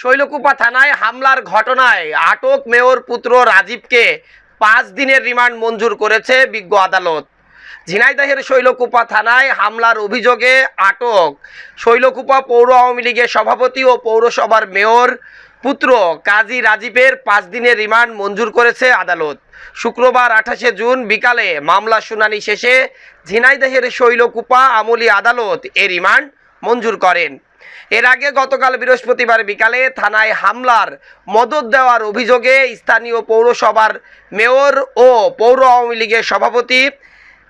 শৈলকুপা থানায় হামলার ঘটনায় আটক মেয়র পুত্র রাজীবকে 5 দিনের রিমান্ড মঞ্জুর করেছে বিজ্ঞ আদালত। ঝিনাইদহের শৈলকুপা থানায় হামলার অভিযোগে আটক শৈলকুপা পৌর আওয়ামী লীগের সভাপতি ও পৌরসভার মেয়র পুত্র কাজী রাজীবের 5 দিনের রিমান্ড মঞ্জুর করেছে আদালত। শুক্রবার 28 জুন বিকালে মামলা শুনানি শেষে ঝিনাইদহের শৈলকুপা আমলি আদালত এ রিমান্ড মঞ্জুর করেন। এর আগে গতকাল বৃহস্পতিবার বিকালে থানায় হামলার মদদ দেওয়ার অভিযোগে স্থানীয় পৌরসভার মেয়র ও পৌর আওয়ামী লীগের সভাপতি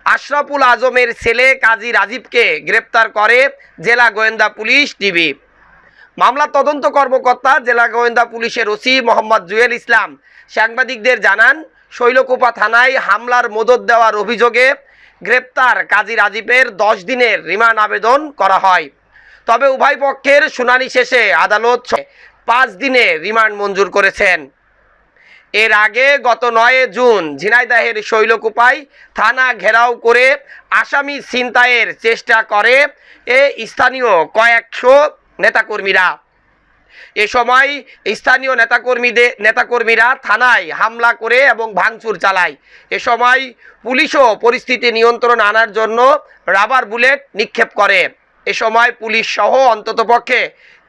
আশরাফুল আজমের ছেলে কাজী রাজীবকে গ্রেপ্তার করে জেলা গোয়েন্দা পুলিশ ডিবি। মামলার তদন্ত কর্মকর্তা জেলা গোয়েন্দা পুলিশের ওসি মোহাম্মদ জুয়েল ইসলাম সাংবাদিকদের জানান, শৈলকুপা থানায় হামলার মদদ দেওয়ার অভিযোগে গ্রেপ্তার কাজী রাজীবের 10 দিনের রিমান্ড আবেদন করা হয়। তবে উভয় পক্ষের শুনানি শেষে আদালত 5 দিনের রিমান্ড মঞ্জুর করেছেন। এর আগে গত 9 জুন ঝিনাইদহের শৈলকুপায় থানা ঘেরাও করে আসামি ছিনতাইয়ের চেষ্টা করে স্থানীয় কয়েকশো নেতাকর্মীরা। এ সময় স্থানীয় নেতাকর্মীরা থানায় হামলা করে এবং ভাঙচুর চালায়। এ সময় পুলিশও পরিস্থিতি নিয়ন্ত্রণ আনার জন্য রাবার বুলেট নিক্ষেপ করে। এ সময় পুলিশ সহ অন্ততপক্ষে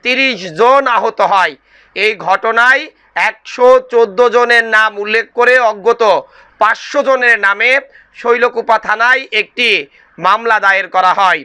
30 জন আহত হয়। এই ঘটনায় 114 জনের নাম উল্লেখ করে অজ্ঞাত 500 জনের নামে শৈলকুপা থানায় একটি মামলা দায়ের করা হয়।